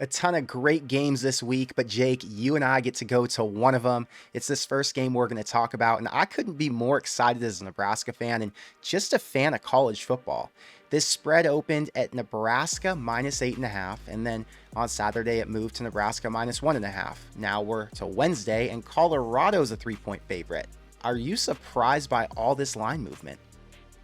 A ton of great games this week, but Jake, you and I get to go to one of them. It's this first game we're going to talk about, and I couldn't be more excited as a Nebraska fan and just a fan of college football. This spread opened at Nebraska -8.5, and then on Saturday it moved to Nebraska -1.5. Now we're to Wednesday, and Colorado's a 3-point favorite. Are you surprised by all this line movement?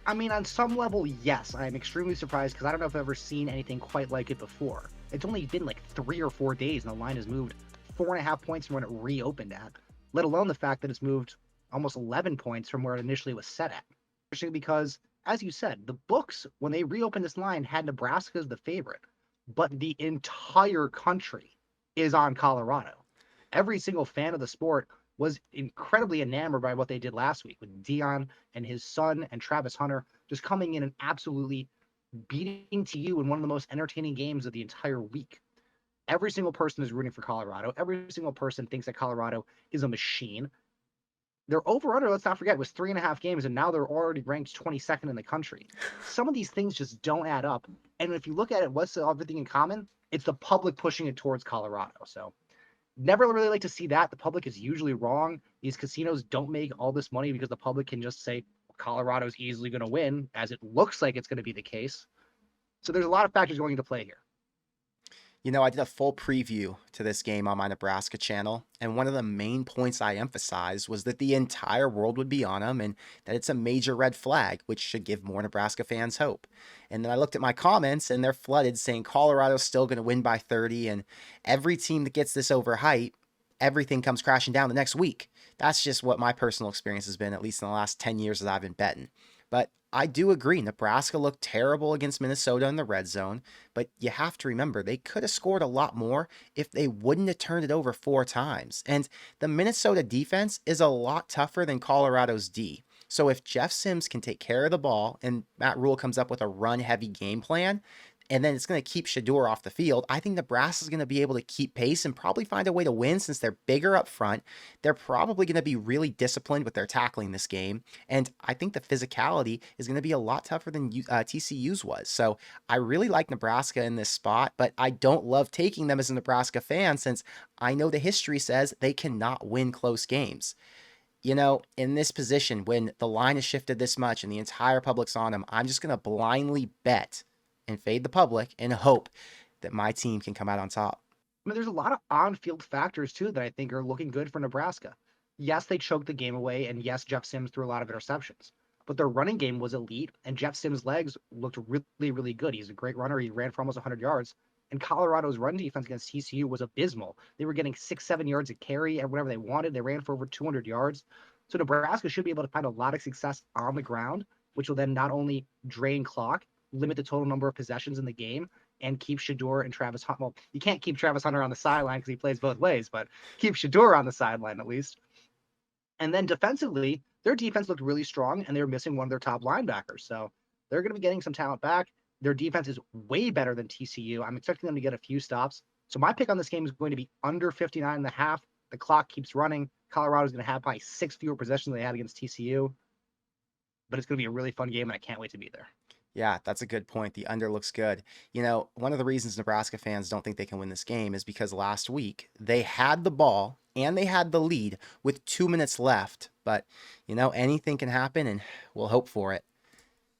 I mean, on some level, yes. I'm extremely surprised because I don't know if I've ever seen anything quite like it before. It's only been like 3 or 4 days and the line has moved 4.5 points from when it reopened at, let alone the fact that it's moved almost 11 points from where it initially was set at. Especially because, as you said, the books, when they reopened this line, had Nebraska as the favorite, but the entire country is on Colorado. Every single fan of the sport was incredibly enamored by what they did last week with Dion and his son and Travis Hunter just coming in and absolutely beating TU in one of the most entertaining games of the entire week. Every single person is rooting for Colorado. Every single person thinks that Colorado is a machine. Their over-under, let's not forget, was 3.5 games, and now they're already ranked 22nd in the country. Some of these things just don't add up. And if you look at it, what's everything in common? It's the public pushing it towards Colorado. So never really like to see that. The public is usually wrong. These casinos don't make all this money because the public can just say Colorado's easily going to win, as it looks like it's going to be the case. So there's a lot of factors going into play here. You know, I did a full preview to this game on my Nebraska channel, and one of the main points I emphasized was that the entire world would be on them and that it's a major red flag, which should give more Nebraska fans hope. And then I looked at my comments, and they're flooded saying Colorado's still going to win by 30, and every team that gets this overhype, everything comes crashing down the next week. That's just what my personal experience has been, at least in the last 10 years that I've been betting. But I do agree, Nebraska looked terrible against Minnesota in the red zone, but you have to remember they could have scored a lot more if they wouldn't have turned it over 4 times. And the Minnesota defense is a lot tougher than Colorado's D. So if Jeff Sims can take care of the ball and Matt Rule comes up with a run-heavy game plan, and then it's going to keep Shador off the field, I think Nebraska is going to be able to keep pace and probably find a way to win since they're bigger up front. They're probably going to be really disciplined with their tackling this game. And I think the physicality is going to be a lot tougher than TCU's was. So I really like Nebraska in this spot, but I don't love taking them as a Nebraska fan since I know the history says they cannot win close games. You know, in this position, when the line has shifted this much and the entire public's on them, I'm just going to blindly bet and fade the public and hope that my team can come out on top. I mean, there's a lot of on-field factors too that I think are looking good for Nebraska. Yes, they choked the game away, and yes, Jeff Sims threw a lot of interceptions. But their running game was elite, and Jeff Sims' legs looked really, really good. He's a great runner. He ran for almost 100 yards. And Colorado's run defense against TCU was abysmal. They were getting 6, 7 yards a carry and whatever they wanted. They ran for over 200 yards. So Nebraska should be able to find a lot of success on the ground, which will then not only drain clock, limit the total number of possessions in the game, and keep Shador and Travis Hunter. Well, you can't keep Travis Hunter on the sideline because he plays both ways, but keep Shador on the sideline at least. And then defensively, their defense looked really strong, and they were missing one of their top linebackers. So they're going to be getting some talent back. Their defense is way better than TCU. I'm expecting them to get a few stops. So my pick on this game is going to be under 59.5. The clock keeps running. Colorado's going to have probably 6 fewer possessions than they had against TCU. But it's going to be a really fun game, and I can't wait to be there. Yeah, that's a good point. The under looks good. You know, one of the reasons Nebraska fans don't think they can win this game is because last week they had the ball and they had the lead with 2 minutes left. But, you know, anything can happen and we'll hope for it.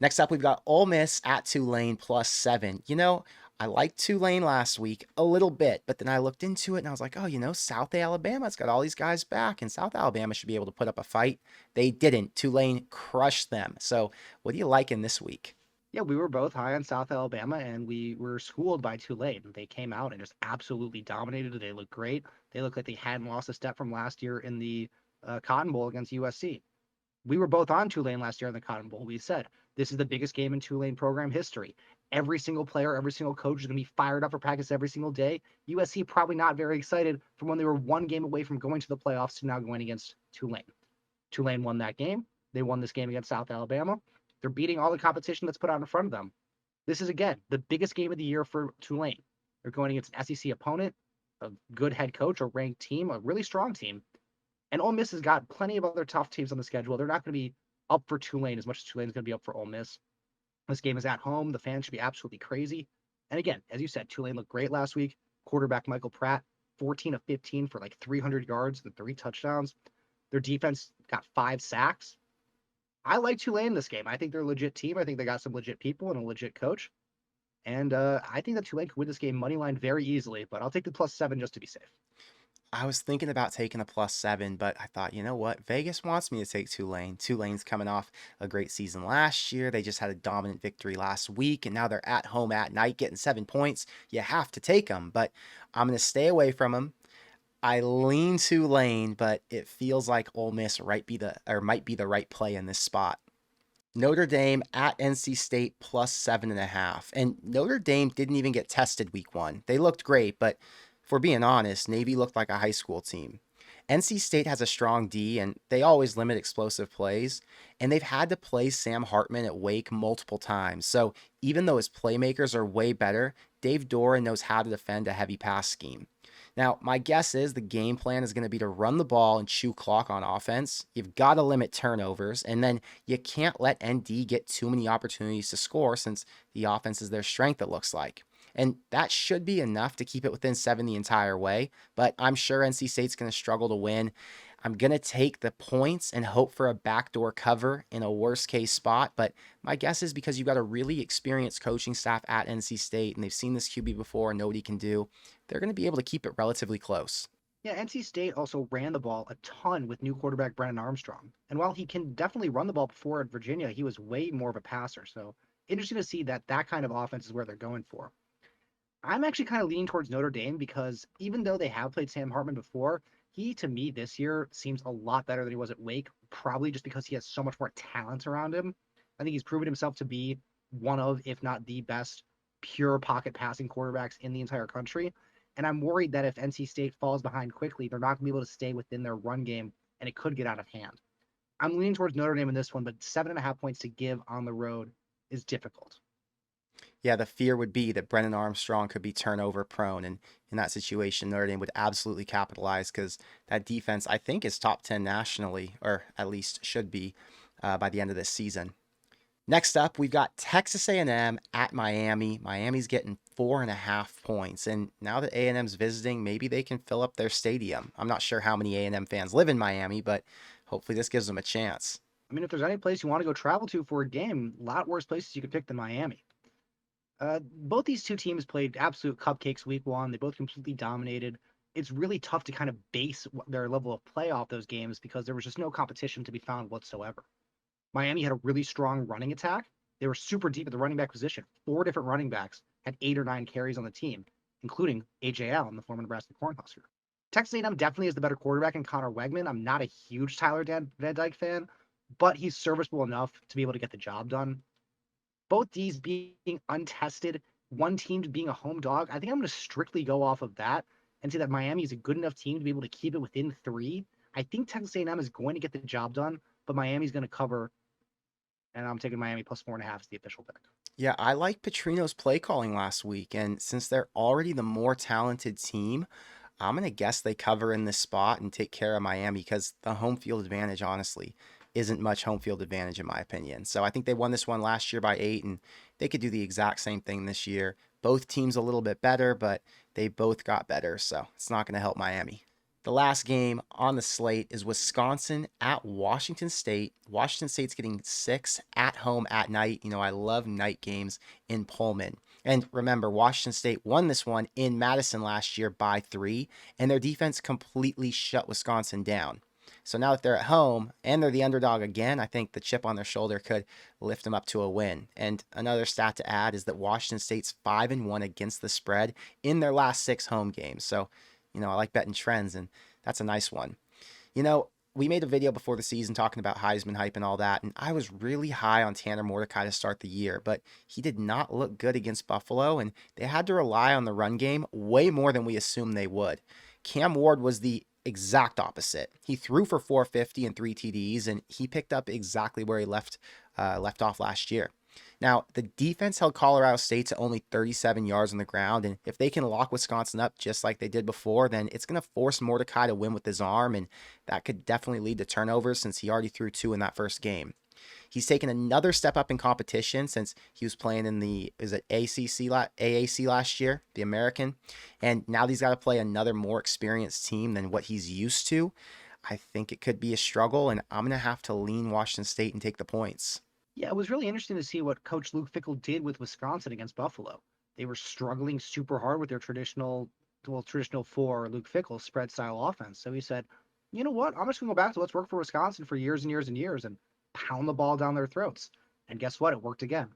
Next up, we've got Ole Miss at Tulane +7. You know, I liked Tulane last week a little bit, but then I looked into it and I was like, oh, you know, South Alabama's got all these guys back, and South Alabama should be able to put up a fight. They didn't. Tulane crushed them. So, what do you like in this week? Yeah, we were both high on South Alabama, and we were schooled by Tulane. They came out and just absolutely dominated. They looked great. They looked like they hadn't lost a step from last year in the Cotton Bowl against USC. We were both on Tulane last year in the Cotton Bowl. We said this is the biggest game in Tulane program history. Every single player, every single coach is going to be fired up for practice every single day. USC probably not very excited from when they were one game away from going to the playoffs to now going against Tulane. Tulane won that game. They won this game against South Alabama. They're beating all the competition that's put out in front of them. This is, again, the biggest game of the year for Tulane. They're going against an SEC opponent, a good head coach, a ranked team, a really strong team. And Ole Miss has got plenty of other tough teams on the schedule. They're not going to be up for Tulane as much as Tulane's going to be up for Ole Miss. This game is at home. The fans should be absolutely crazy. And again, as you said, Tulane looked great last week. quarterback Michael Pratt, 14 of 15 for like 300 yards and 3 touchdowns. Their defense got 5 sacks. I like Tulane in this game. I think they're a legit team. I think they got some legit people and a legit coach. And I think that Tulane could win this game money line very easily, but I'll take the +7 just to be safe. I was thinking about taking a +7, but I thought, you know what? Vegas wants me to take Tulane. Tulane's coming off a great season last year. They just had a dominant victory last week, and now they're at home at night getting 7 points. You have to take them, but I'm going to stay away from them. I lean Tulane, but it feels like Ole Miss might be the right play in this spot. Notre Dame at NC State +7.5. And Notre Dame didn't even get tested week one. They looked great, but if we're being honest, Navy looked like a high school team. NC State has a strong D, and they always limit explosive plays. And they've had to play Sam Hartman at Wake multiple times. So even though his playmakers are way better, Dave Doran knows how to defend a heavy pass scheme. Now, my guess is the game plan is going to be to run the ball and chew clock on offense. You've got to limit turnovers, and then you can't let ND get too many opportunities to score since the offense is their strength, it looks like. And that should be enough to keep it within 7 the entire way, but I'm sure NC State's going to struggle to win. I'm going to take the points and hope for a backdoor cover in a worst case spot. But my guess is because you've got a really experienced coaching staff at NC State and they've seen this QB before and know what he can do, they're going to be able to keep it relatively close. Yeah, NC State also ran the ball a ton with new quarterback Brennan Armstrong. And while he can definitely run the ball before at Virginia, he was way more of a passer. So interesting to see that that kind of offense is where they're going for. I'm actually kind of leaning towards Notre Dame because even though they have played Sam Hartman before, he to me this year seems a lot better than he was at Wake, probably just because he has so much more talent around him. I think he's proven himself to be one of, if not the best, pure pocket passing quarterbacks in the entire country. And I'm worried that if NC State falls behind quickly, they're not going to be able to stay within their run game and it could get out of hand. I'm leaning towards Notre Dame in this one, but 7.5 points to give on the road is difficult. Yeah, the fear would be that Brennan Armstrong could be turnover prone. And in that situation, Notre Dame would absolutely capitalize because that defense, I think, is top 10 nationally, or at least should be by the end of this season. Next up, we've got Texas A&M at Miami. Miami's getting 4.5 points. And now that A&M's visiting, maybe they can fill up their stadium. I'm not sure how many A&M fans live in Miami, but hopefully this gives them a chance. I mean, if there's any place you want to go travel to for a game, a lot worse places you could pick than Miami. Both these two teams played absolute cupcakes week one. They both completely dominated. It's really tough to kind of base their level of play off those games because there was just no competition to be found whatsoever. Miami had a really strong running attack. They were super deep at the running back position. 4 different running backs had 8 or 9 carries on the team, including A.J. Allen, the former Nebraska Cornhusker. Texas A&M definitely is the better quarterback in Connor Wegman. I'm not a huge Tyler Van Dyke fan, but he's serviceable enough to be able to get the job done. Both these being untested, one team being a home dog, I think I'm going to strictly go off of that and say that Miami is a good enough team to be able to keep it within 3. I think Texas A&M is going to get the job done, but Miami's going to cover, and I'm taking Miami +4.5 as the official pick. Yeah, I like Petrino's play calling last week, and since they're already the more talented team, I'm going to guess they cover in this spot and take care of Miami because the home field advantage, honestly, isn't much home field advantage in my opinion. So I think they won this one last year by 8, and they could do the exact same thing this year. Both teams a little bit better, but they both got better, so it's not going to help Miami. The last game on the slate is Wisconsin at Washington State. Washington State's getting 6 at home at night. You know, I love night games in Pullman. And remember, Washington State won this one in Madison last year by 3, and their defense completely shut Wisconsin down. So now that they're at home and they're the underdog again, I think the chip on their shoulder could lift them up to a win. And another stat to add is that Washington State's 5-1 against the spread in their last 6 home games. So, you know, I like betting trends, and that's a nice one. You know, we made a video before the season talking about Heisman hype and all that, and I was really high on Tanner Mordecai to start the year, but he did not look good against Buffalo, and they had to rely on the run game way more than we assumed they would. Cam Ward was the exact opposite. He threw for 450 and 3 TDs, and he picked up exactly where he left off last year. Now, the defense held Colorado State to only 37 yards on the ground, and if they can lock Wisconsin up just like they did before, then it's going to force Mordecai to win with his arm, and that could definitely lead to turnovers since he already threw 2 in that first game. He's taken another step up in competition since he was playing in the is it AAC last year, the American, and now he's got to play another more experienced team than what he's used to. I think it could be a struggle, and I'm gonna have to lean Washington State and take the points. Yeah, it was really interesting to see what Coach Luke Fickell did with Wisconsin against Buffalo. They were struggling super hard with their traditional for Luke Fickell spread style offense. So he said, you know what? I'm just gonna go back to what's worked for Wisconsin for years and years and years and pound the ball down their throats. And guess what? It worked again.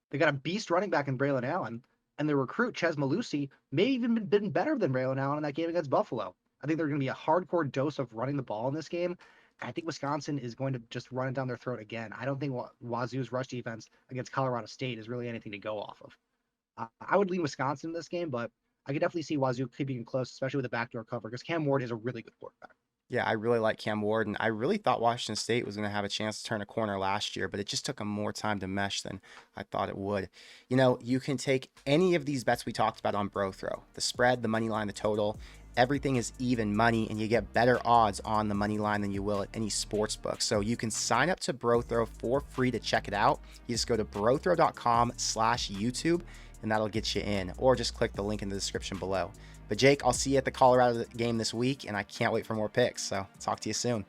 They got a beast running back in Braylon Allen, and their recruit Ches Malusi may even been better than Braylon Allen in that game against Buffalo. I think they're going to be a hardcore dose of running the ball in this game. I think Wisconsin is going to just run it down their throat again. I don't think Wazoo's rush defense against Colorado State is really anything to go off of. I would lean Wisconsin in this game, but I could definitely see Wazoo keeping it close, especially with the backdoor cover, because Cam Ward is a really good quarterback. Yeah, I really like Cam Ward, and I really thought Washington State was going to have a chance to turn a corner last year, but it just took them more time to mesh than I thought it would. You can take any of these bets we talked about on BroThrow, the spread, the money line, the total. Everything is even money, and you get better odds on the money line than you will at any sports book. So you can sign up to BroThrow for free to check it out. You just go to brothrow.com/YouTube, and that'll get you in, or just click the link in the description below. But Jake, I'll see you at the Colorado game this week, and I can't wait for more picks. So talk to you soon.